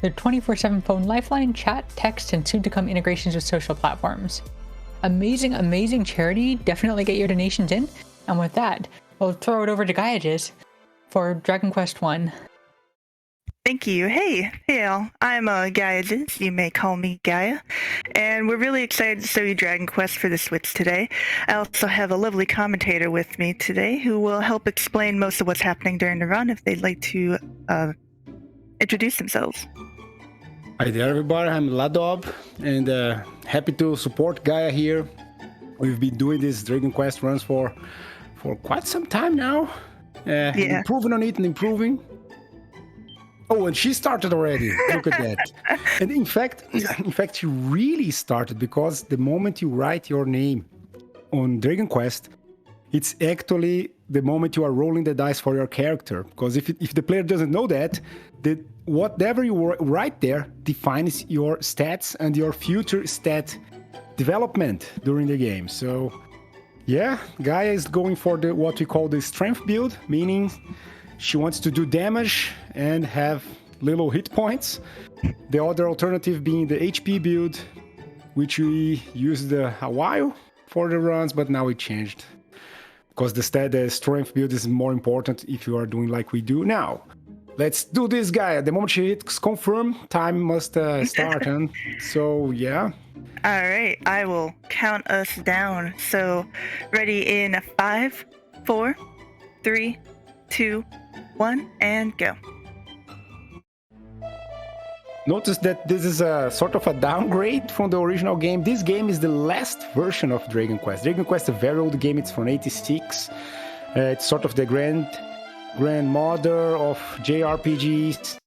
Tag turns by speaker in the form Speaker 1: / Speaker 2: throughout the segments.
Speaker 1: their 24/7 phone lifeline, chat, text, and soon-to-come integrations with social platforms. Amazing charity. Definitely get your donations in. And with that, we'll throw it over to gaiages for Dragon Quest 1.
Speaker 2: Thank you. Hey all. I'm gaiages. You may call me Gaia. And we're really excited to show you Dragon Quest for the Switch today. I also have a lovely commentator with me today who will help explain most of what's happening during the run if they'd like to introduce themselves.
Speaker 3: Hi there, everybody. I'm Ladob, and happy to support Gaia here. We've been doing these Dragon Quest runs for quite some time now. Improving on it and improving. Oh, and she started already. Look at that. And in fact, she really started because the moment you write your name on Dragon Quest, it's actually the moment you are rolling the dice for your character. Because if the player doesn't know that, whatever you write there defines your stats and your future stat development during the game. So, yeah, Gaia is going for what we call the strength build, meaning she wants to do damage and have little hit points. The other alternative being the HP build, which we used a while for the runs, but now it changed. Because the strength build is more important if you are doing like we do now. Let's do this, Gaia. The moment she hits confirm, time must start. And so, yeah.
Speaker 2: All right, I will count us down. So, ready in 5, 4, 3, 2, 1, and go.
Speaker 3: Notice that this is a sort of a downgrade from the original game. This game is the last version of Dragon Quest. Dragon Quest is a very old game. It's from '86. It's sort of the grandmother of JRPGs.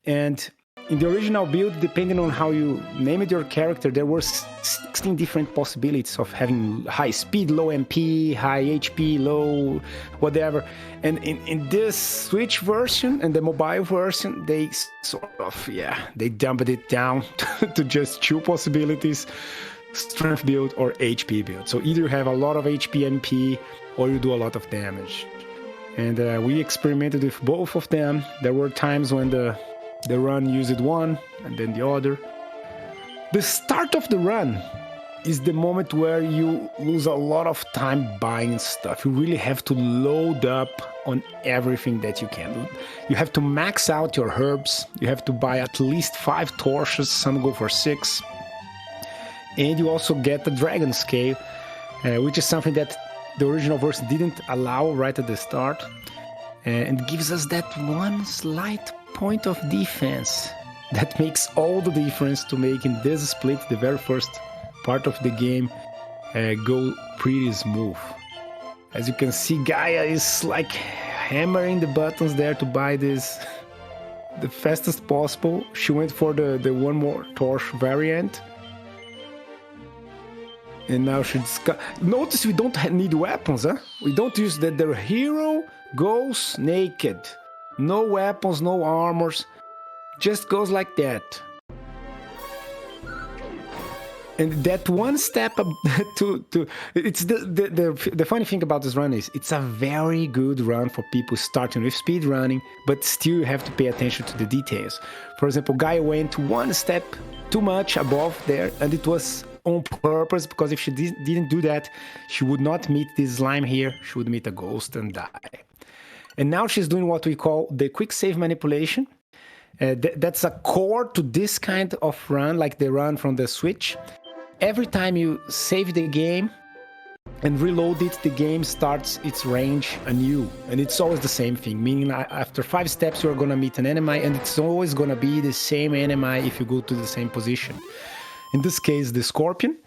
Speaker 3: And in the original build, depending on how you named your character, there were 16 different possibilities of having high speed, low MP, high HP, low whatever. And in this Switch version and the mobile version, they they dumped it down to just 2 possibilities, strength build or HP build. So either you have a lot of HP MP or you do a lot of damage. And we experimented with both of them. There were times when the run used one and then the other. The start of the run is the moment where you lose a lot of time buying stuff. You really have to load up on everything that you can. You have to max out your herbs. You have to buy at least 5 torches. Some go for 6. And you also get the dragon scale, which is something that the original version didn't allow right at the start. And gives us that one slight point of defense that makes all the difference to making this split, the very first part of the game, go pretty smooth. As you can see, Gaia is like hammering the buttons there to buy this the fastest possible. She went for the one more torch variant. And now she's notice we don't need weapons, huh? We don't use that. The hero goes naked. No weapons, no armors, just goes like that. And that one step up it's the funny thing about this run is it's a very good run for people starting with speed running, but still you have to pay attention to the details. For example, Gaia went one step too much above there, and it was on purpose, because if she didn't do that, she would not meet this slime here. She would meet a ghost and die. And now she's doing what we call the quick save manipulation. That's a core to this kind of run, like the run from the Switch. Every time you save the game and reload it, the game starts its range anew. And it's always the same thing, meaning after 5 steps you're going to meet an enemy, and it's always going to be the same enemy if you go to the same position. In this case, the Scorpion,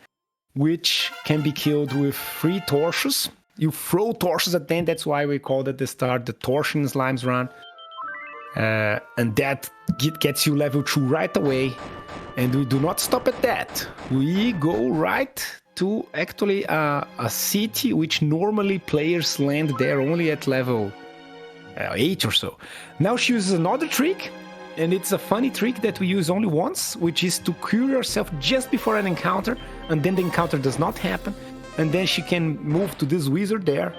Speaker 3: which can be killed with 3 torches. You throw torches at them, that's why we called at the start the Torsion Slimes run. And that gets you level 2 right away. And we do not stop at that. We go right to actually a city which normally players land there only at level 8 or so. Now she uses another trick, and it's a funny trick that we use only once, which is to cure yourself just before an encounter, and then the encounter does not happen. And then she can move to this wizard there,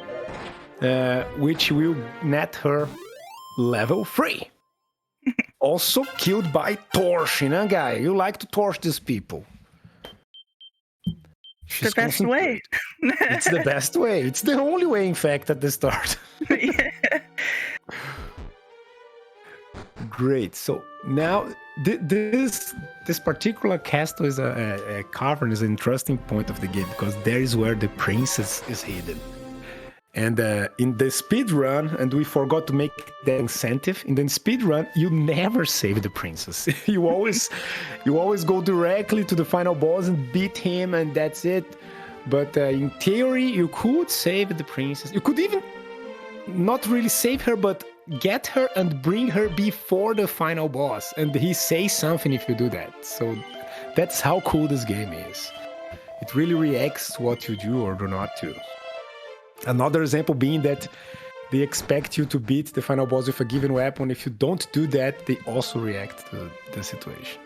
Speaker 3: which will net her level 3. also killed by torching, huh, guy? You like to torch these people.
Speaker 2: The best way.
Speaker 3: It's the best way. It's the only way, in fact, at the start.
Speaker 2: Yeah.
Speaker 3: Great. So now this particular castle is a cavern is an interesting point of the game because there is where the princess is hidden. And in the speed run, and we forgot to make the incentive. In the speed run, you never save the princess. you always go directly to the final boss and beat him, and that's it. But in theory, you could save the princess. You could even not really save her, but get her and bring her before the final boss. And he says something if you do that. So that's how cool this game is. It really reacts what you do or do not do. Another example being that they expect you to beat the final boss with a given weapon. If you don't do that, they also react to the situation.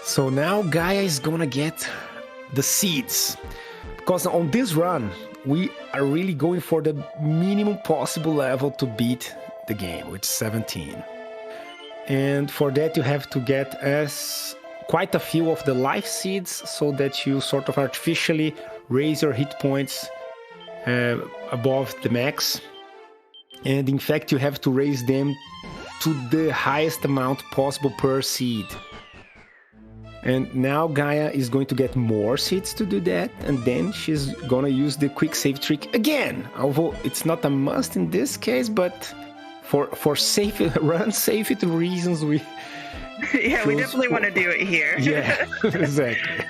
Speaker 3: So now Gaia is gonna get the seeds. Because on this run, we are really going for the minimum possible level to beat the game, which is 17. And for that, you have to get quite a few of the life seeds so that you sort of artificially raise your hit points above the max. And in fact, you have to raise them to the highest amount possible per seed. And now Gaia is going to get more seeds to do that, and then she's gonna use the quick save trick again. Although it's not a must in this case, but for safe run safety reasons, we
Speaker 2: yeah, we definitely want to do it here.
Speaker 3: Yeah, exactly.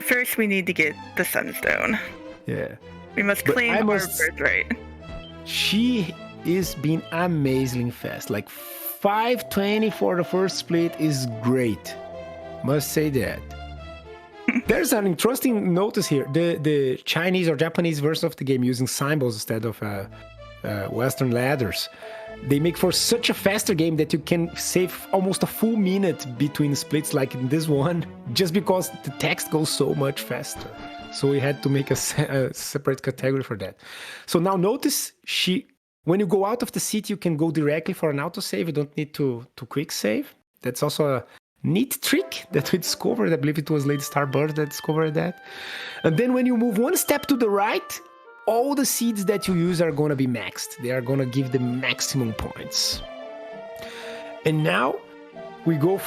Speaker 2: First, we need to get the Sunstone.
Speaker 3: Yeah.
Speaker 2: We must claim our birthright.
Speaker 3: She is being amazingly fast. Like 5:20 for the first split is great. Must say that. There's an interesting notice here. The Chinese or Japanese version of the game using symbols instead of Western ladders. They make for such a faster game that you can save almost a full minute between splits like in this one, just because the text goes so much faster. So we had to make a separate category for that. So now notice when you go out of the city, you can go directly for an autosave. You don't need to quick save. That's also a neat trick that we discovered. I believe it was Lady Starbird that discovered that. And then when you move one step to the right, all the seeds that you use are going to be maxed. They are going to give the maximum points. And now we go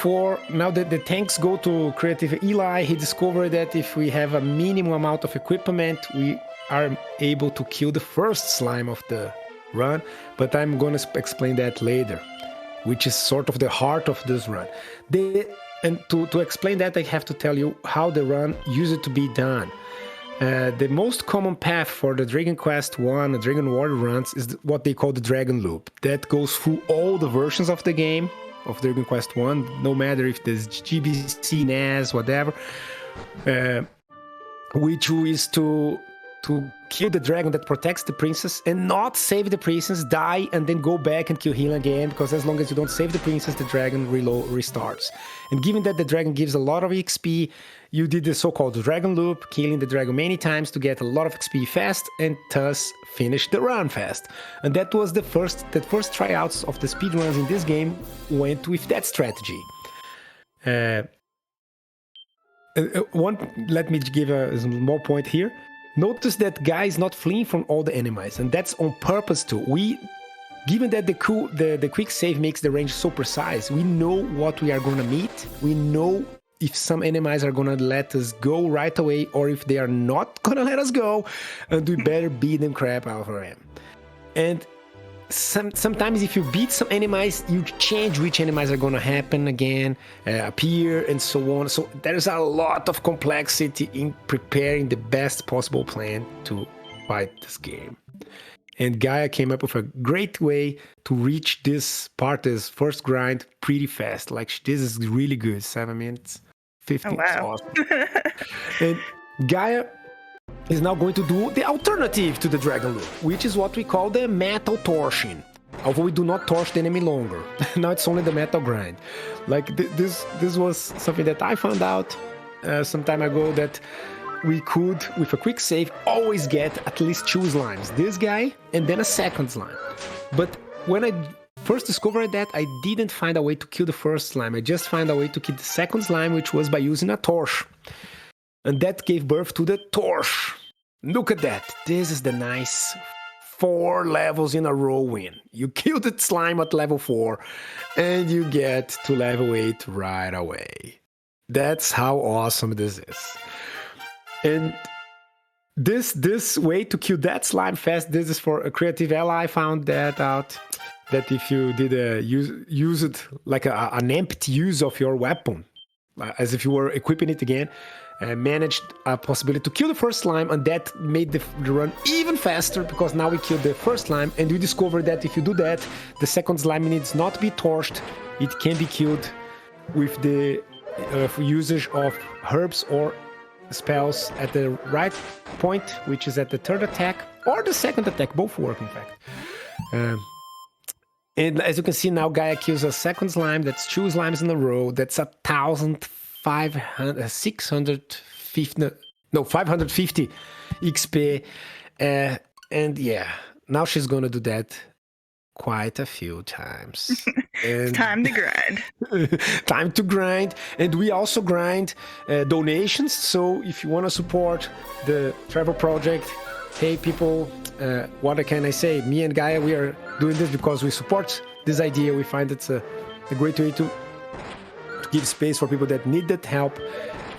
Speaker 3: now that the tanks go to Creative Eli, he discovered that if we have a minimum amount of equipment, we are able to kill the first slime of the run, but I'm going to explain that later, which is sort of the heart of this run. And to explain that, I have to tell you how the run used to be done. The most common path for the Dragon Quest 1 and Dragon Warrior runs is what they call the Dragon Loop. That goes through all the versions of the game, of Dragon Quest 1, no matter if there's GBC, NAS, whatever, which is to kill the dragon that protects the princess and not save the princess, die, and then go back and kill him again, because as long as you don't save the princess, the dragon restarts. And given that the dragon gives a lot of XP, you did the so-called dragon loop, killing the dragon many times to get a lot of XP fast and thus finish the run fast. And that was the first tryouts of the speedruns in this game went with that strategy. Let me give a small point here. Notice that Guy is not fleeing from all the enemies, and that's on purpose too. Given that the quick save makes the range so precise, we know what we are gonna meet. We know if some enemies are gonna let us go right away, or if they are not gonna let us go, and we better beat them crap out of them. And sometimes if you beat some enemies, you change which enemies are gonna happen again, appear, and so on. So there's a lot of complexity in preparing the best possible plan to fight this game. And Gaia came up with a great way to reach this first grind pretty fast. Like, this is really good, 7 minutes, 15.
Speaker 2: Oh, wow.
Speaker 3: Awesome. And Gaia is now going to do the alternative to the Dragon Loop, which is what we call the metal torching. Although we do not torch the enemy longer. Now it's only the metal grind. Like, this was something that I found out some time ago, that we could, with a quick save, always get at least 2 slimes. This guy, and then a second slime. But when I first discovered that I didn't find a way to kill the first slime. I just found a way to kill the second slime, which was by using a torch. And that gave birth to the torch. Look at that. This is the nice 4 levels in a row win. You kill the slime at level 4 and you get to level 8 right away. That's how awesome this is. And this way to kill that slime fast, this is for a creative ally. Found that out, that if you did use it like an empty use of your weapon, as if you were equipping it again, managed a possibility to kill the first slime, and that made the run even faster, because now we killed the first slime, and we discovered that if you do that, the second slime needs not to be torched. It can be killed with the usage of herbs or spells at the right point, which is at the third attack or the second attack. Both work, in fact. And as you can see now, Gaia kills a second slime. That's 2 slimes in a row. That's 550 XP. And yeah, now she's gonna do that quite a few times.
Speaker 2: It's time to grind.
Speaker 3: Time to grind. And we also grind donations. So if you want to support the travel project, hey people, what can I say? Me and Gaia, we are doing this because we support this idea. We find it's a great way to give space for people that need that help.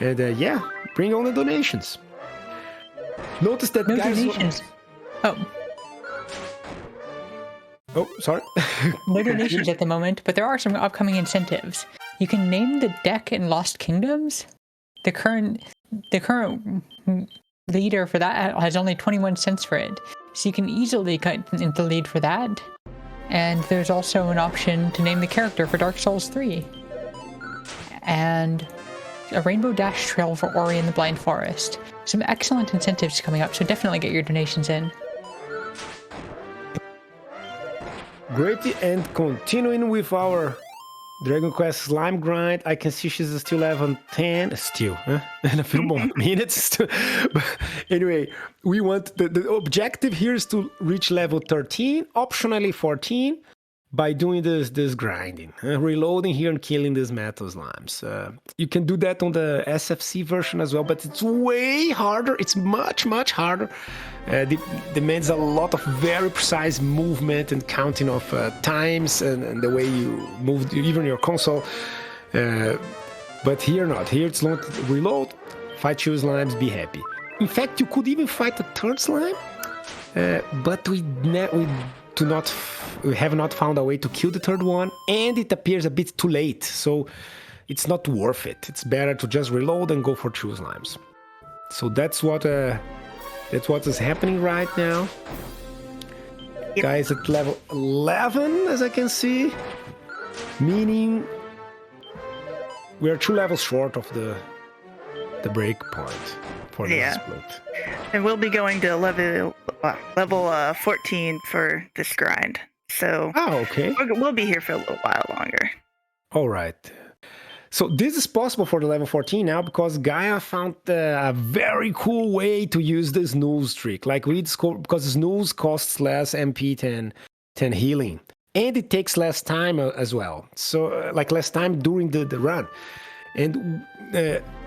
Speaker 3: And yeah, bring on the donations. Notice that
Speaker 1: No
Speaker 3: guys...
Speaker 1: donations.
Speaker 3: Oh, sorry.
Speaker 1: No donations at the moment, but there are some upcoming incentives. You can name the deck in Lost Kingdoms. The current leader for that has only 21 cents for it, so you can easily cut into the lead for that. And there's also an option to name the character for Dark Souls 3. And a Rainbow Dash Trail for Ori in the Blind Forest. Some excellent incentives coming up, so definitely get your donations in.
Speaker 3: Great, and continuing with our Dragon Quest slime grind, I can see she's still level 10. Still, in a few more minutes. But anyway, we want the objective here is to reach level 13, optionally 14, by doing this grinding, reloading here and killing these metal slimes. You can do that on the SFC version as well, but it's way harder. It's much harder. Demands a lot of very precise movement and counting of times and the way you move even your console. But here not. Here it's long reload, fight 2 slimes, be happy. In fact, you could even fight a 3rd slime, but we have not found a way to kill the 3rd one, and it appears a bit too late, so it's not worth it. It's better to just reload and go for 2 slimes. So that's what is happening right now.
Speaker 2: Yep.
Speaker 3: Guys at level 11, as I can see, meaning we are 2 levels short of the break point for this split.
Speaker 2: And we'll be going to level 14 for this grind. So
Speaker 3: okay.
Speaker 2: We'll be here for a little while longer.
Speaker 3: All right. So this is possible for the level 14 now because Gaia found a very cool way to use the snooze trick. Like we discovered, because snooze costs less MP than healing. And it takes less time as well. So like less time during the run. And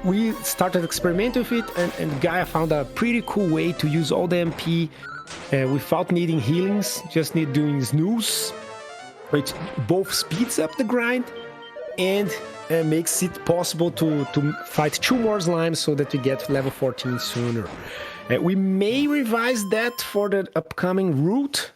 Speaker 3: we started experimenting with it, and Gaia found a pretty cool way to use all the MP without needing healings, just doing snooze, which both speeds up the grind and makes it possible to fight 2 more slimes so that we get level 14 sooner. We may revise that for the upcoming route,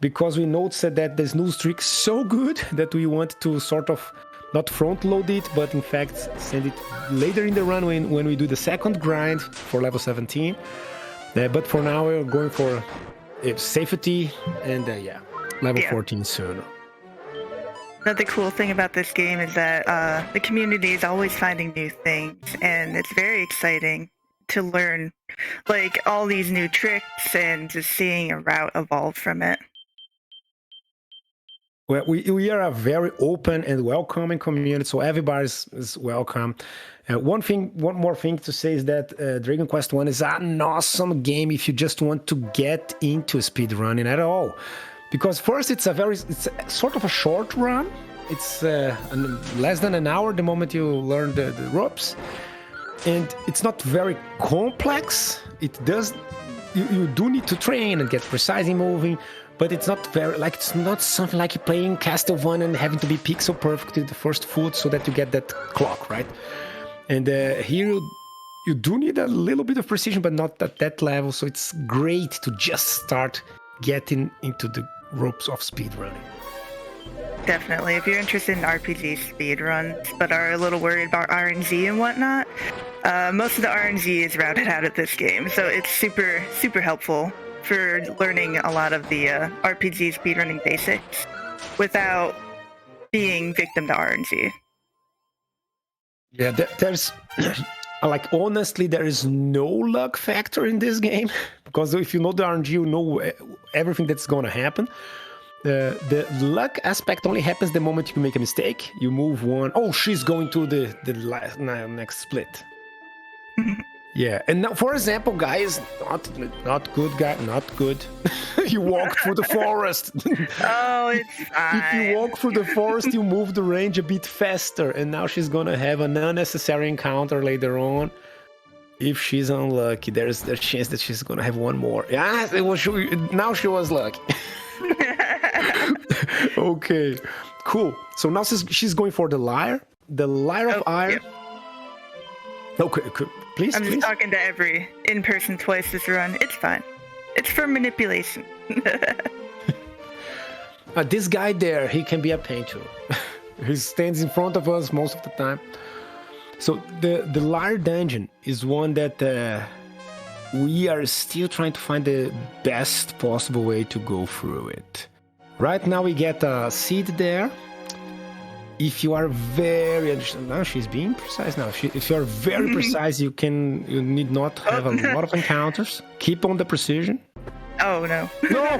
Speaker 3: because we noticed that the snooze trick is so good that we want to sort of not front load it, but in fact send it later in the run when we do the second grind for level 17. But for now we're going for safety and level 14 soon.
Speaker 2: Another cool thing about this game is that the community is always finding new things, and it's very exciting to learn like all these new tricks and just seeing a route evolve from it.
Speaker 3: Well, we are a very open and welcoming community, so everybody is welcome. One more thing to say is that Dragon Quest I is an awesome game if you just want to get into speedrunning at all. because first it's sort of a short run. It's less than an hour the moment you learn the ropes, and it's not very complex. You do need to train and get precise in moving, but it's not it's not something like you're playing Castlevania and having to be pixel perfect with the first foot so that you get that clock, right? And here you do need a little bit of precision, but not at that level. So it's great to just start getting into the ropes of speedrunning.
Speaker 2: Definitely. If you're interested in RPG speedruns, but are a little worried about RNG and whatnot, most of the RNG is routed out of this game. So it's super, super helpful for learning a lot of the RPG speedrunning basics without being victim to RNG.
Speaker 3: Yeah, there's... honestly, there is no luck factor in this game. Because if you know the RNG, you know everything that's going to happen. The luck aspect only happens the moment you make a mistake. You move one. Oh, she's going to the next split. Yeah, and now, for example, guys, not good, guy, not good. You walk through the forest.
Speaker 2: Oh, it's fine.
Speaker 3: If you walk through the forest, you move the range a bit faster, and now she's gonna have an unnecessary encounter later on. If she's unlucky, there's the chance that she's gonna have one more. Yeah, now she was lucky. Okay, cool. So now she's going for the lyre. The lyre of iron. Yep. Okay, please.
Speaker 2: I'm just talking to every in-person twice this run. It's fine. It's for manipulation.
Speaker 3: This guy there, he can be a pain too. He stands in front of us most of the time. So the lyre dungeon is one that we are still trying to find the best possible way to go through it. Right now we get a seed there. If you are very... Now she's being precise now. If you are very precise, you need not have a lot of encounters. Keep on the precision.
Speaker 2: Oh, no.
Speaker 3: No!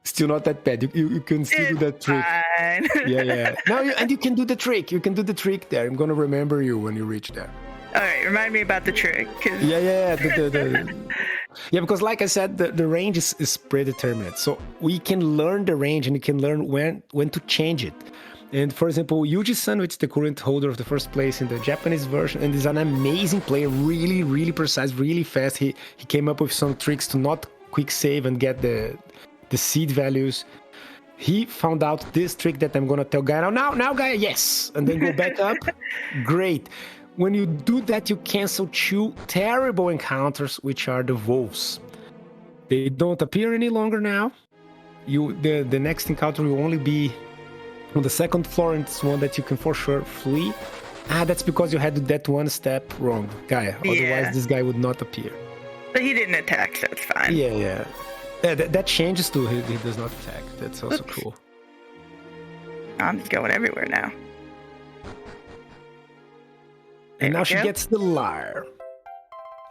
Speaker 3: Still not that bad. You can still do that trick.
Speaker 2: Fine.
Speaker 3: Yeah. Now and you can do the trick. You can do the trick there. I'm gonna remember you when you reach there.
Speaker 2: All right, remind me about the trick.
Speaker 3: Yeah. Yeah, because like I said, the range is predetermined. So we can learn the range and we can learn when to change it. And for example, Yuji-san, which is the current holder of the first place in the Japanese version, and is an amazing player, really, really precise, really fast. He came up with some tricks to not quick save and get the seed values. He found out this trick that I'm gonna tell Gaia now Gaia, yes, and then go back up. Great. When you do that, you cancel two terrible encounters, which are the wolves. They don't appear any longer now. The next encounter will only be on the second floor, and it's one that you can for sure flee. That's because you had that one step wrong, Gaia. Otherwise, this guy would not appear.
Speaker 2: But he didn't attack, so it's fine.
Speaker 3: Yeah. That changes too. He does not attack. That's also cool.
Speaker 2: I'm just going everywhere now.
Speaker 3: And now she gets the lyre.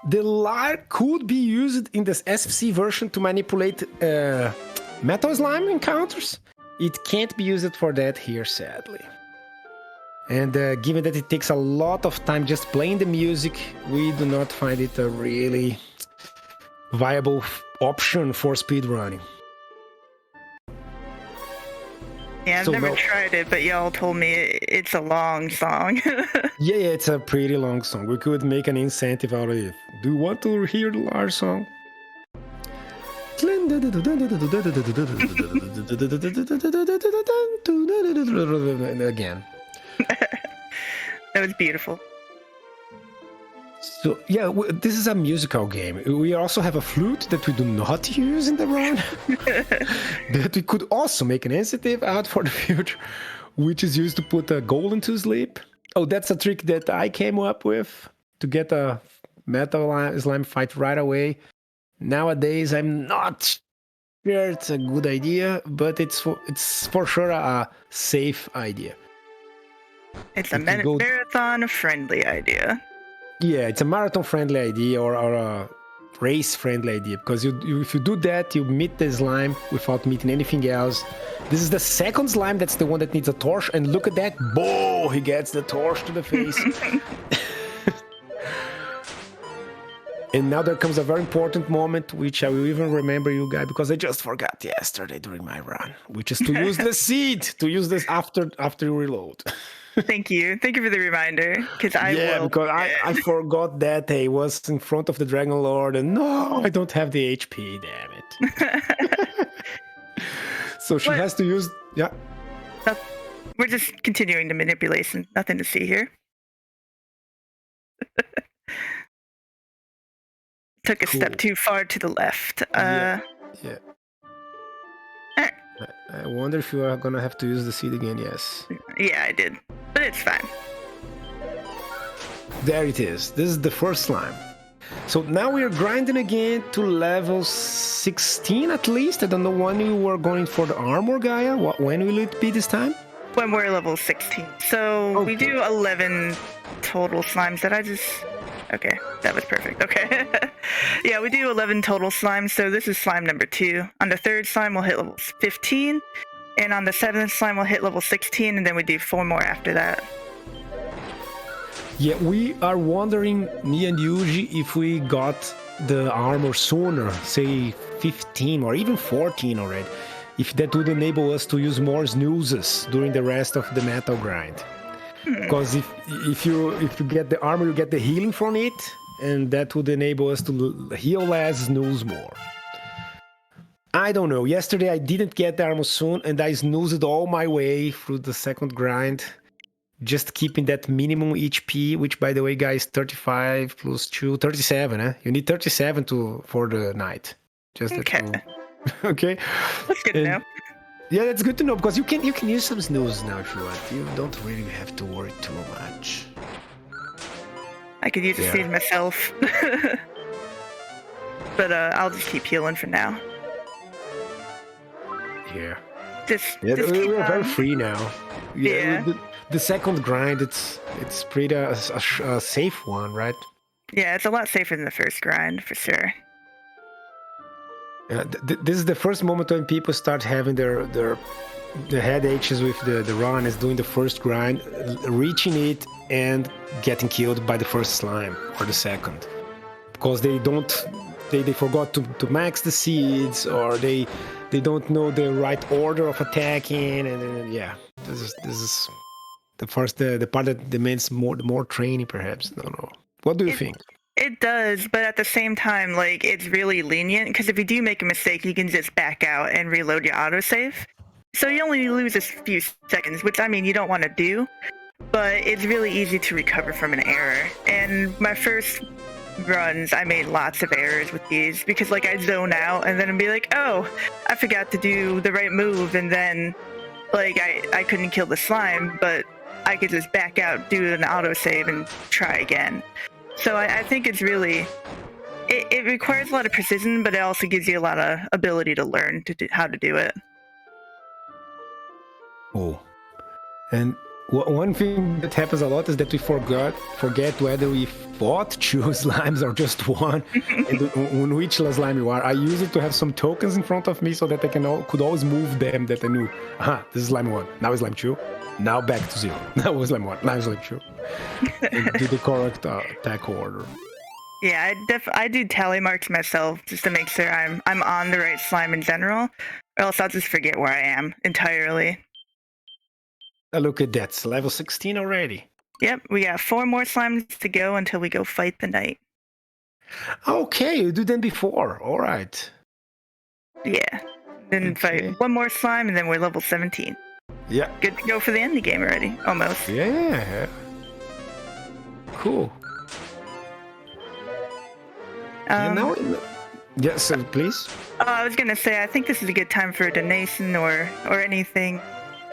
Speaker 3: The lyre could be used in this SFC version to manipulate metal slime encounters. It can't be used for that here, sadly. And given that it takes a lot of time just playing the music, we do not find it a really viable option for speedrunning.
Speaker 2: Yeah, I've never tried it, but y'all told me it's a long song.
Speaker 3: Yeah, it's a pretty long song. We could make an incentive out of it. Do you want to hear the Lars song? Again.
Speaker 2: That was beautiful.
Speaker 3: So, yeah, this is a musical game. We also have a flute that we do not use in the run. That we could also make an incentive out for the future, which is used to put a goal into sleep. Oh, that's a trick that I came up with to get a metal slime fight right away. Nowadays, I'm not sure it's a good idea, but it's for sure a safe idea.
Speaker 2: It's a marathon-friendly idea.
Speaker 3: Yeah, it's a marathon-friendly idea or a race-friendly idea, because if you do that, you meet the slime without meeting anything else. This is the second slime that's the one that needs a torch, and look at that. Boom! He gets the torch to the face. And now there comes a very important moment, which I will even remember you guys, because I just forgot yesterday during my run, which is to use the seed, to use this after you reload.
Speaker 2: Thank you for the reminder, because I will.
Speaker 3: Because I forgot that I was in front of the Dragon Lord, and no, I don't have the HP, damn it. So she has to use,
Speaker 2: We're just continuing the manipulation. Nothing to see here. Took a step too far to the left.
Speaker 3: Yeah.
Speaker 2: Alright.
Speaker 3: I wonder if you are gonna have to use the seed again. Yes.
Speaker 2: Yeah, I did, but it's fine.
Speaker 3: There it is. This is the first slime. So now we are grinding again to level 16 at least. I don't know when you were going for the armor, Gaia. When will it be this time?
Speaker 2: When we're level 16. So we do 11 total slimes. Did I just... Okay, that was perfect. Okay. Yeah, we do 11 total slimes, so this is slime number 2. On the third slime, we'll hit level 15. And on the 7th slime, we'll hit level 16, and then we do 4 more after that.
Speaker 3: Yeah, we are wondering, me and Yuji, if we got the armor sooner, say 15 or even 14 already, if that would enable us to use more snoozes during the rest of the metal grind. Because if you get the armor, you get the healing from it, and that would enable us to heal less, snooze more. I don't know. Yesterday I didn't get the armor soon, and I snoozed all my way through the second grind, just keeping that minimum HP, which, by the way, guys, 35 plus 2, 37. Eh? You need 37 for the night. Just
Speaker 2: okay.
Speaker 3: Okay.
Speaker 2: That's good to know.
Speaker 3: Yeah, that's good to know, because you can use some snooze now if you want. You don't really have to worry too much.
Speaker 2: I could use the seed myself. But I'll just keep healing for now.
Speaker 3: Yeah.
Speaker 2: Just
Speaker 3: we're very free now. Yeah. The second grind, it's pretty a safe one, right?
Speaker 2: Yeah, it's a lot safer than the first grind, for sure.
Speaker 3: This is the first moment when people start having their headaches with the run, is doing the first grind, reaching it and getting killed by the first slime or the second, because they forgot to max the seeds, or they don't know the right order of attacking, and this is the part that demands more training, perhaps. I don't know. What do you think?
Speaker 2: It does, but at the same time, like, it's really lenient, because if you do make a mistake, you can just back out and reload your autosave. So you only lose a few seconds, which, I mean, you don't want to do, but it's really easy to recover from an error. And my first runs, I made lots of errors with these, because, like, I'd zone out, and then I'd be like, oh, I forgot to do the right move, and then, like, I couldn't kill the slime, but I could just back out, do an autosave, and try again. So I think it's really, it requires a lot of precision, but it also gives you a lot of ability to learn how to do it.
Speaker 3: Oh, and one thing that happens a lot is that we forget whether we fought 2 slimes or just one, and on which slime you are. I use it to have some tokens in front of me so that I could always move them, that I knew, this is slime 1, now it's slime 2. Now back to 0. Now was slime 1. Now it's slime 2. Do the correct attack order.
Speaker 2: Yeah, I do tally marks myself just to make sure I'm on the right slime in general, or else I'll just forget where I am entirely.
Speaker 3: Look at that, it's level 16 already.
Speaker 2: Yep, we got 4 more slimes to go until we go fight the knight.
Speaker 3: Okay, you did them before. All right.
Speaker 2: Yeah, then fight 1 more slime, and then we're level 17.
Speaker 3: Yeah.
Speaker 2: Good to go for the end of the game already, almost.
Speaker 3: Yeah. Cool. Yes, please.
Speaker 2: I was gonna say, I think this is a good time for a donation or anything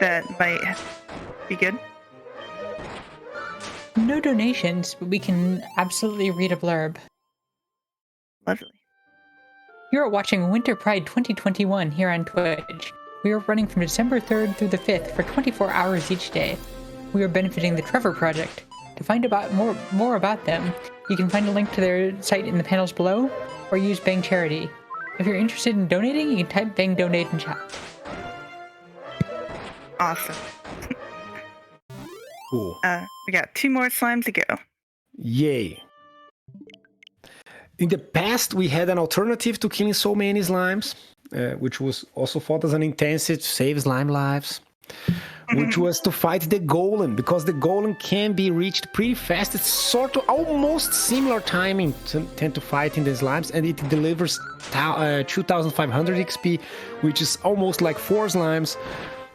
Speaker 2: that might be good.
Speaker 1: No donations, but we can absolutely read a blurb.
Speaker 2: Lovely.
Speaker 1: You're watching Winter Pride 2021 here on Twitch. We are running from December 3rd through the 5th for 24 hours each day. We are benefiting the Trevor Project. To find out more about them, you can find a link to their site in the panels below, or use Bang Charity. If you're interested in donating, you can type Bang Donate in chat.
Speaker 2: Awesome.
Speaker 3: Cool.
Speaker 2: We got 2 more slimes to go.
Speaker 3: Yay. In the past, we had an alternative to killing so many slimes, which was also thought as an intensive, save slime lives, which was to fight the golem, because the golem can be reached pretty fast. It's sort of almost similar timing to fighting the slimes, and it delivers 2,500 XP, which is almost like 4 slimes.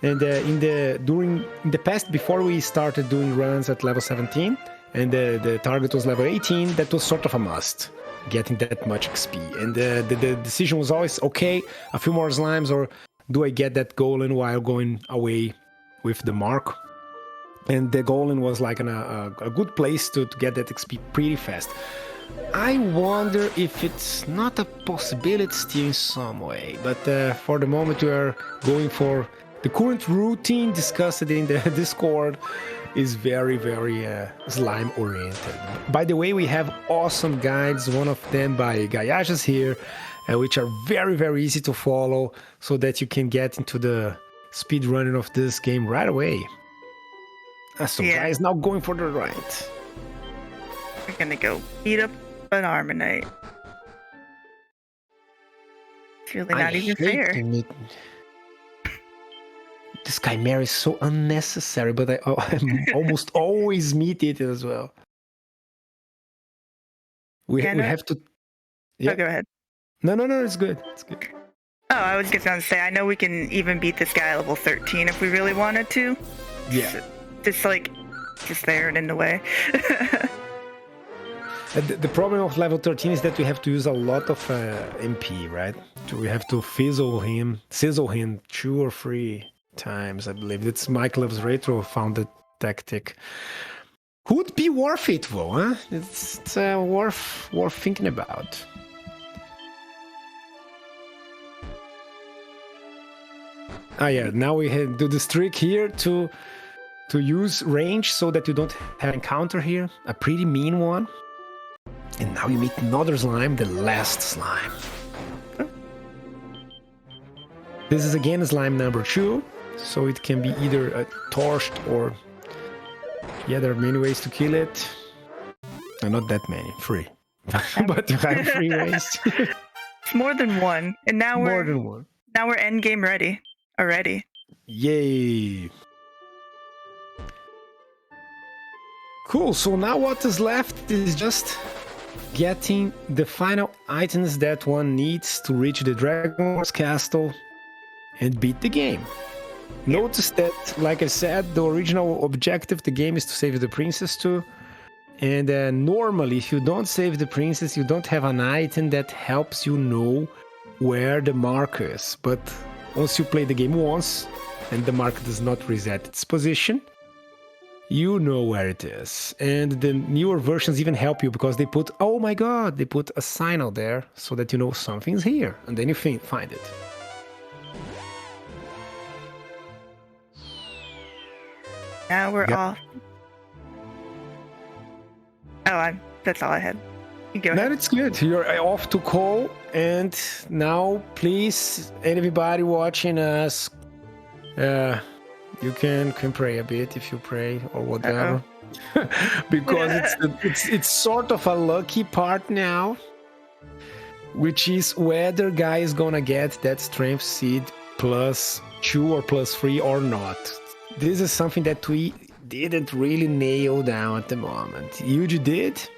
Speaker 3: And in the past, before we started doing runs at level 17, and the target was level 18, that was sort of a must, getting that much XP. And the decision was always, okay, a few more slimes, or do I get that golem while going away with the mark? And the golem was like a good place to get that XP pretty fast. I wonder if it's not a possibility still in some way, but for the moment we are going for the current routine discussed in the Discord is very, very slime oriented. By the way, we have awesome guides, one of them by Gaiages here, which are very, very easy to follow, so that you can get into the speed running of this game right away. So guys, now going for the right.
Speaker 2: We're gonna go beat up an Armonite. It's really not even fair.
Speaker 3: This chimera is so unnecessary, but I almost always meet it as well. We have to...
Speaker 2: Yeah. Oh, go ahead.
Speaker 3: No, it's good. It's good.
Speaker 2: Oh, I was just going to say, I know we can even beat this guy at level 13 if we really wanted to.
Speaker 3: Yeah.
Speaker 2: Just there and in the way.
Speaker 3: The problem of level 13 is that we have to use a lot of MP, right? We have to sizzle him 2 or 3 times, I believe. It's Mike Loves Retro found the tactic. Would be worth it, though, huh? It's worth thinking about. Ah, yeah. Now we do this trick here to use range so that you don't have encounter here. A pretty mean one. And now you meet another slime, the last slime. This is again slime number 2. So it can be either torched or... Yeah, there are many ways to kill it. Not that many, 3. But you have 3 ways.
Speaker 2: It's more than 1. And now
Speaker 3: more than 1.
Speaker 2: Now we're endgame ready already.
Speaker 3: Yay. Cool, so now what is left is just getting the final items that one needs to reach the Dragon's Castle and beat the game. Notice that, like I said, the original objective of the game is to save the princess too. And normally, if you don't save the princess, you don't have an item that helps you know where the mark is. But once you play the game once, and the mark does not reset its position, you know where it is. And the newer versions even help you, because they put, oh my god, they put a sign out there so that you know something's here. And then you find it.
Speaker 2: Now we're off. Oh, that's all I had. Go ahead.
Speaker 3: No, it's good. You're off to call, and now, please, everybody watching us, you can pray a bit if you pray or whatever, because it's sort of a lucky part now, which is whether guy is gonna get that strength seed +2 or +3 or not. This is something that we didn't really nail down at the moment. Yuji did,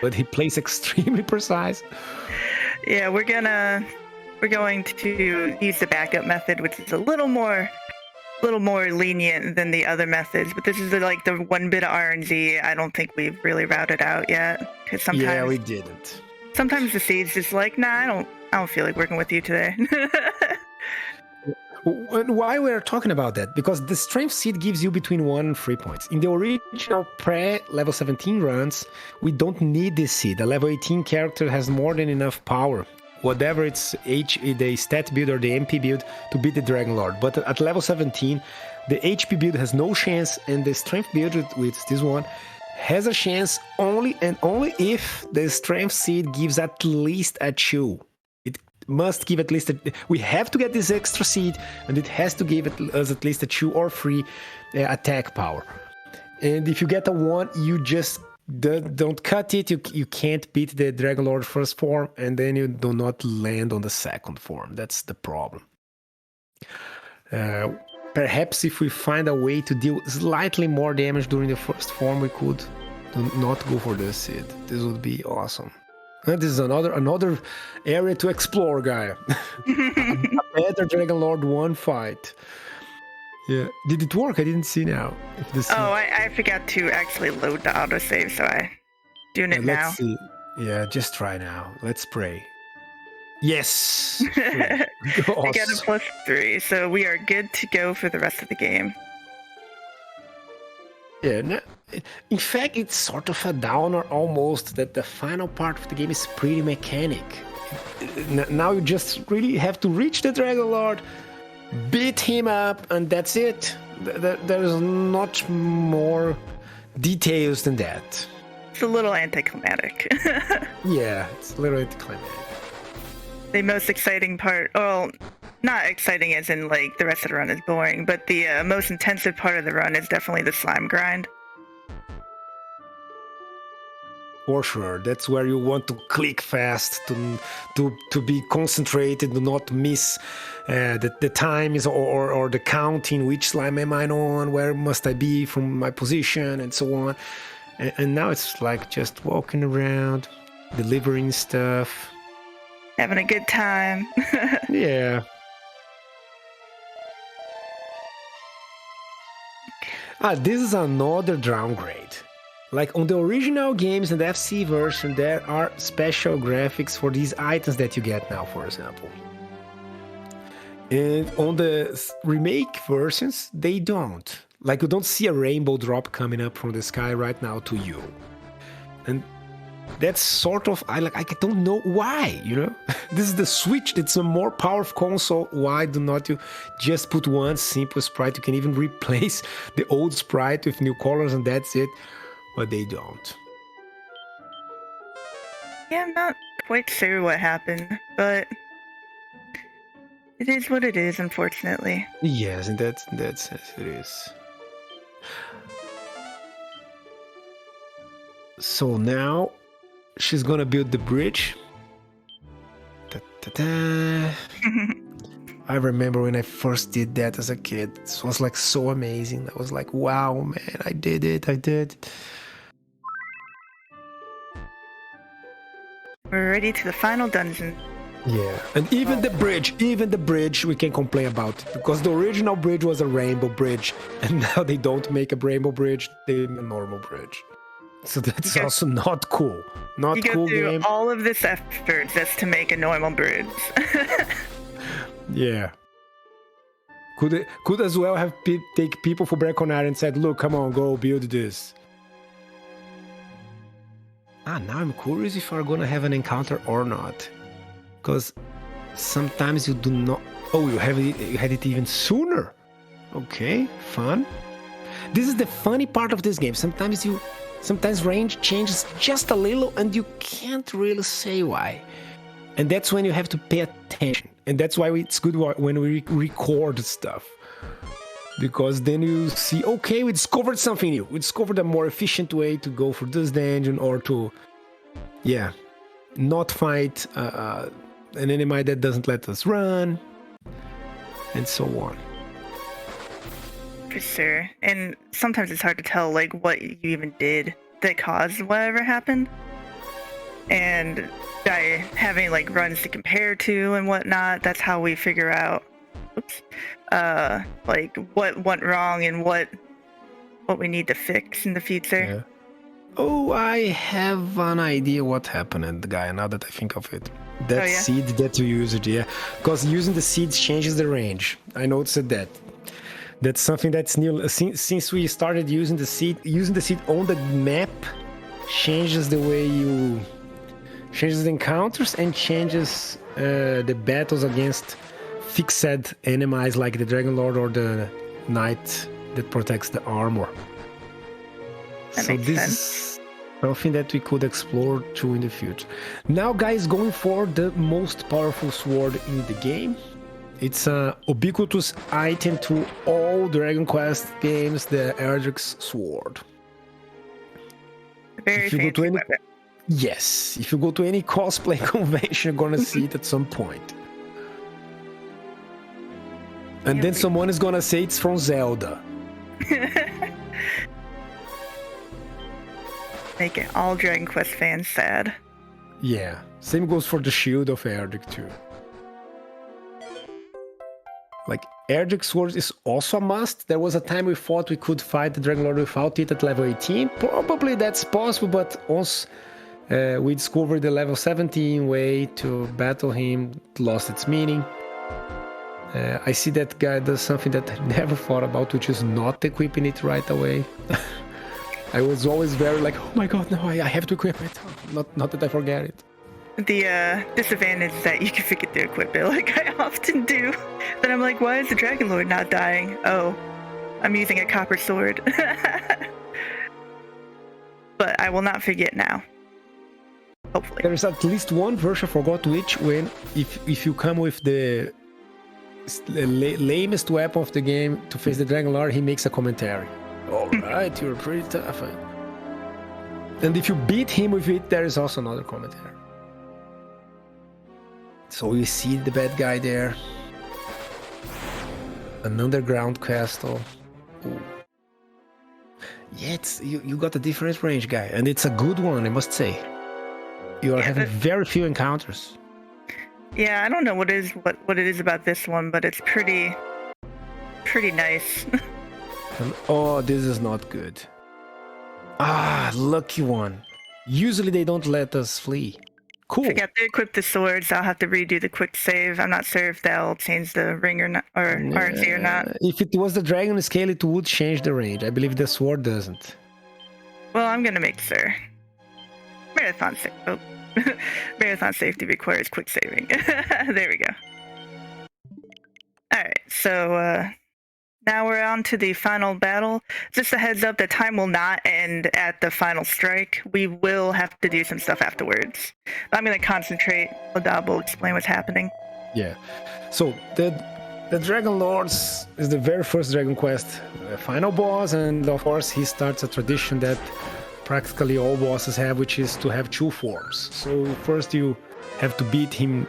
Speaker 3: but he plays extremely precise.
Speaker 2: Yeah, we're going to use the backup method, which is a little more lenient than the other methods. But this is like the 1 bit of RNG. I don't think we've really routed out yet, because sometimes
Speaker 3: we didn't.
Speaker 2: Sometimes the seed's just like, nah, I don't feel like working with you today.
Speaker 3: Why we're talking about that? Because the strength seed gives you between 1 and 3 points. In the original pre-level 17 runs, we don't need this seed. A level 18 character has more than enough power, whatever it's the stat build or the MP build, to beat the Dragon Lord. But at level 17, the HP build has no chance, and the strength build, with this one, has a chance only if the strength seed gives at least a 2. Must give at least we have to get this extra seed, and it has to give us at least a 2 or 3 attack power. And if you get a 1, you just don't cut it. You can't beat the Dragon Lord first form, and then you do not land on the second form. That's the problem. Perhaps if we find a way to deal slightly more damage during the first form, we could not go for the seed. This would be awesome. And this is another area to explore, Gaia. A better Dragon Lord 1 fight. Yeah. Did it work? I didn't see now.
Speaker 2: I forgot to actually load the autosave, so I'm doing it now.
Speaker 3: Let's see. Yeah, just try now. Let's pray. Yes!
Speaker 2: I got a +3, so we are good to go for the rest of the game.
Speaker 3: Yeah, no, in fact, it's sort of a downer almost that the final part of the game is pretty mechanic. Now you just really have to reach the Dragon Lord, beat him up, and that's it. There's not more details than that.
Speaker 2: It's a little anticlimactic.
Speaker 3: Yeah, it's a little anticlimactic.
Speaker 2: The most exciting part, well, not exciting as in like the rest of the run is boring, but the most intensive part of the run is definitely the slime grind.
Speaker 3: For sure, that's where you want to click fast, to be concentrated, to not miss the times or the counting, which slime am I on, where must I be from my position, and so on. And now it's like just walking around, delivering stuff.
Speaker 2: Having a good time.
Speaker 3: Yeah. This is another downgrade. Like on the original games and the FC version, there are special graphics for these items that you get now, for example. And on the remake versions, they don't. Like you don't see a rainbow drop coming up from the sky right now to you. And that's sort of, I don't know why, you know? This is the Switch, it's a more powerful console. Why do not you just put one simple sprite? You can even replace the old sprite with new colors and that's it. But they don't.
Speaker 2: Yeah, I'm not quite sure what happened, but it is what it is, unfortunately.
Speaker 3: Yes, and that's it is. So now she's gonna build the bridge. I remember when I first did that as a kid. It was like so amazing. I was like, wow, man, I did it.
Speaker 2: We're ready to the final dungeon.
Speaker 3: Yeah, and even the bridge we can complain about it because the original bridge was a rainbow bridge and now they don't make a rainbow bridge, they make a normal bridge. So that's also not cool. Not cool game.
Speaker 2: You go through all of this effort just to make a normal bridge.
Speaker 3: Yeah. Could as well have take people for Braconard and said, look, come on, go build this. Now I'm curious if we're gonna have an encounter or not. Because sometimes you do not... Oh, you had it even sooner. Okay, fun. This is the funny part of this game. Sometimes range changes just a little and you can't really say why. And that's when you have to pay attention. And that's why it's good when we record stuff. Because then you see, okay, we discovered something new. We discovered a more efficient way to go for this dungeon or to, not fight an enemy that doesn't let us run, and so on.
Speaker 2: For sure. And sometimes it's hard to tell, like, what you even did that caused whatever happened. And by having, like, runs to compare to and whatnot, that's how we figure out like what went wrong and what we need to fix in the future.
Speaker 3: Yeah. Oh, I have an idea what happened, guy, now that I think of it. That seed that you used, because using the seeds changes the range. I noticed that. That's something that's new. Since we started using the seed on the map changes the way you... changes the encounters and changes the battles against fixed enemies like the Dragon Lord or the Knight that protects the armor.
Speaker 2: That makes
Speaker 3: this
Speaker 2: sense.
Speaker 3: Is something that we could explore too in the future. Now, guys, going for the most powerful sword in the game. It's a ubiquitous item to all Dragon Quest games, the Erdrick's Sword.
Speaker 2: Very
Speaker 3: If you go
Speaker 2: fancy
Speaker 3: to any,
Speaker 2: weapon.
Speaker 3: yes, if you go to any cosplay convention, you're gonna see it at some point. And then someone is gonna say it's from Zelda.
Speaker 2: Making all Dragon Quest fans sad.
Speaker 3: Yeah, same goes for the shield of Erdrick too. Like, Erdrick Sword is also a must. There was a time we thought we could fight the Dragon Lord without it at level 18. Probably that's possible, but once we discovered the level 17 way to battle him, it lost its meaning. I see that guy does something that I never thought about, which is not equipping it right away. I was always very like, oh my god, no, I have to equip it. Not that I forget it.
Speaker 2: The disadvantage is that you can forget to equip it, like I often do. Then I'm like, why is the Dragon Lord not dying? Oh, I'm using a copper sword. But I will not forget now. Hopefully.
Speaker 3: There is at least one version, I forgot which, when if you come with the lamest weapon of the game to face the Dragon Lord, he makes a commentary. Alright, you're pretty tough. And if you beat him with it, there is also another commentary. So we see the bad guy there. An underground castle. Ooh. Yeah, you got a different range, guy, and it's a good one, I must say. You are having very few encounters.
Speaker 2: Yeah, I don't know what it is about this one, but it's pretty nice.
Speaker 3: And, oh, this is not good. Ah, lucky one. Usually they don't let us flee. Cool.
Speaker 2: Forgot to equip the swords. I'll have to redo the quick save. I'm not sure if that'll change the ring or not, or RNC or not.
Speaker 3: If it was the dragon scale, it would change the range. I believe the sword doesn't.
Speaker 2: Well, I'm gonna make sure. Marathon safety requires quick saving. There we go. Alright, so now we're on to the final battle. Just a heads up, the time will not end at the final strike. We will have to do some stuff afterwards. I'm going to concentrate. Ladab will explain what's happening.
Speaker 3: Yeah. So the Dragon Lords is the very first Dragon Quest final boss, and of course he starts a tradition that practically all bosses have, which is to have two forms. So first you have to beat him,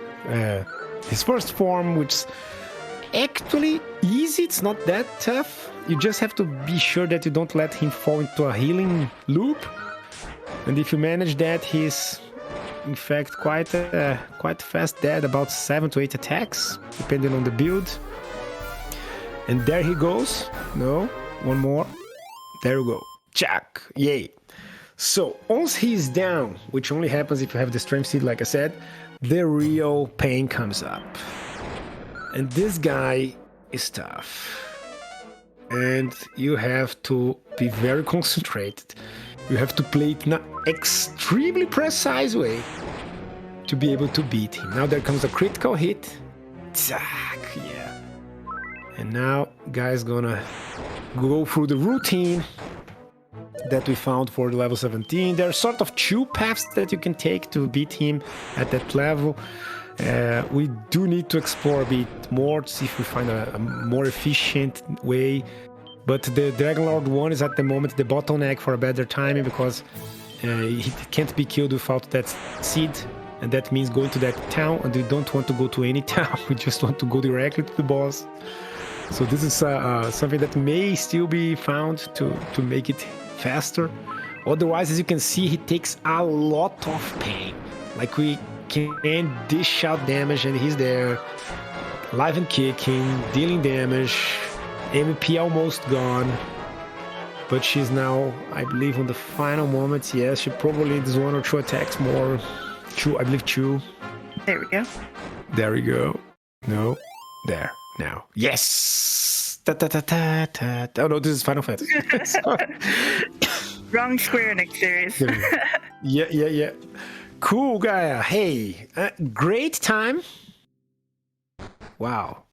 Speaker 3: his first form, which actually easy. It's not that tough. You just have to be sure that you don't let him fall into a healing loop, and if you manage that, he's in fact quite fast dead, about 7 to 8 attacks depending on the build. And there he goes. No, one more. There you go. Jack. Yay. So once he's down, which only happens if you have the strength seed, like I said, the real pain comes up. And this guy is tough. And you have to be very concentrated. You have to play it in an extremely precise way to be able to beat him. Now there comes a critical hit. Zack, yeah. And now guy's gonna go through the routine that we found for the level 17. There are sort of two paths that you can take to beat him at that level. We do need to explore a bit more to see if we find a more efficient way. But the Dragon Lord 1 is at the moment the bottleneck for a better timing, because he can't be killed without that seed. And that means going to that town, and we don't want to go to any town. We just want to go directly to the boss. So this is something that may still be found to make it faster. Otherwise, as you can see, he takes a lot of pain. Like, we can dish out damage and he's there, live and kicking, dealing damage. MP almost gone, but she's now, I believe, on the final moments. Yes, she probably needs 1 or 2 attacks more. 2, I believe 2.
Speaker 2: There we go.
Speaker 3: There we go. No, there. Now, yes. Ta ta ta ta ta. Oh no, this is Final Fantasy.
Speaker 2: Wrong Square Enix series.
Speaker 3: Yeah. Cool, Gaia. Hey, great time. Wow.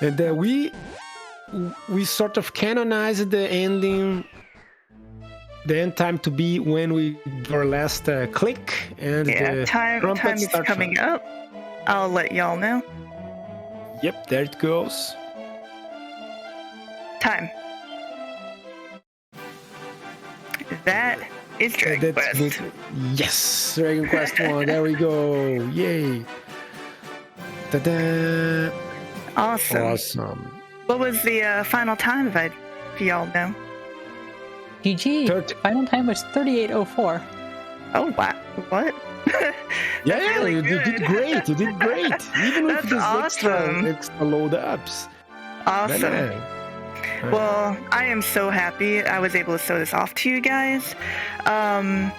Speaker 3: And we sort of canonized the ending, the end time to be when we do our last click, and the
Speaker 2: time is coming up. I'll let y'all know.
Speaker 3: Yep, there it goes.
Speaker 2: Time. that is Dragon
Speaker 3: That's
Speaker 2: Quest.
Speaker 3: yes, Dragon Quest 1. There we go. Yay. Ta-da.
Speaker 2: Awesome. What was the final time, if y'all know?
Speaker 1: GG. Final time was 38:04.
Speaker 2: Oh, wow. What?
Speaker 3: Yeah,
Speaker 2: really
Speaker 3: you did great. You did great. Even with
Speaker 2: That's
Speaker 3: these
Speaker 2: awesome.
Speaker 3: extra load ups.
Speaker 2: Awesome.
Speaker 3: Man.
Speaker 2: Well, I am so happy I was able to show this off to you guys. Yeah,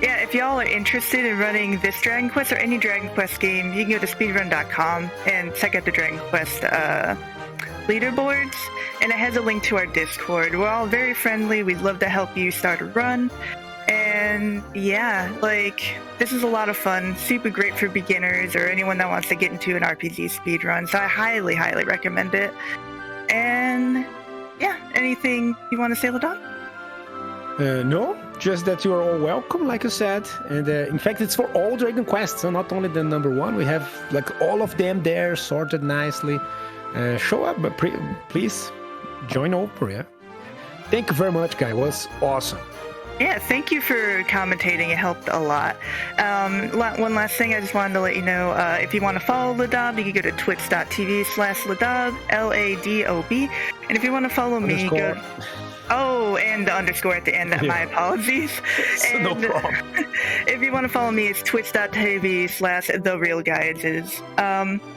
Speaker 2: if y'all are interested in running this Dragon Quest or any Dragon Quest game, you can go to speedrun.com and check out the Dragon Quest leaderboards, and it has a link to our Discord. We're all very friendly. We'd love to help you start a run. And yeah, like, this is a lot of fun, super great for beginners or anyone that wants to get into an RPG speedrun. So I highly, highly recommend it. And yeah, anything you want to say, Ladon?
Speaker 3: No, just that you are all welcome, like you said. And in fact, it's for all Dragon Quests, so not only the number 1. We have like all of them there sorted nicely. Show up, but please join over, yeah? Thank you very much, guy. It was awesome.
Speaker 2: Yeah, thank you for commentating. It helped a lot. One last thing, I just wanted to let you know, if you want to follow Ladob, you can go to twitch.tv/Ladob, Ladob. And if you want to follow me, go... Oh, and the underscore at the end. Yeah. My apologies. And
Speaker 3: no problem.
Speaker 2: If you want to follow me, it's twitch.tv/TheRealGaiages.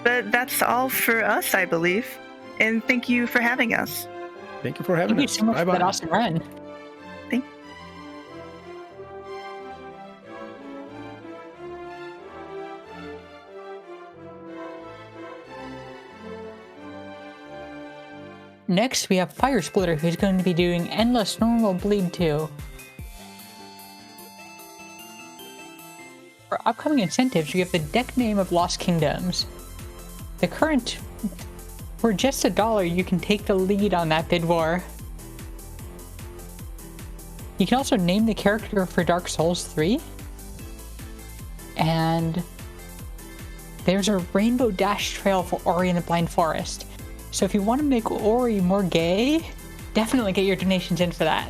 Speaker 2: But that's all for us, I believe. And thank you for having us.
Speaker 3: Thank you for having us.
Speaker 1: Thank you so much for that awesome run.
Speaker 2: Thank you.
Speaker 1: Next, we have Fire Splitter, who's going to be doing Endless Normal Bleed 2. For upcoming incentives, we have the deck name of Lost Kingdoms. For just $1, you can take the lead on that bid war. You can also name the character for Dark Souls 3. And there's a Rainbow Dash Trail for Ori and the Blind Forest. So if you want to make Ori more gay, definitely get your donations in for that.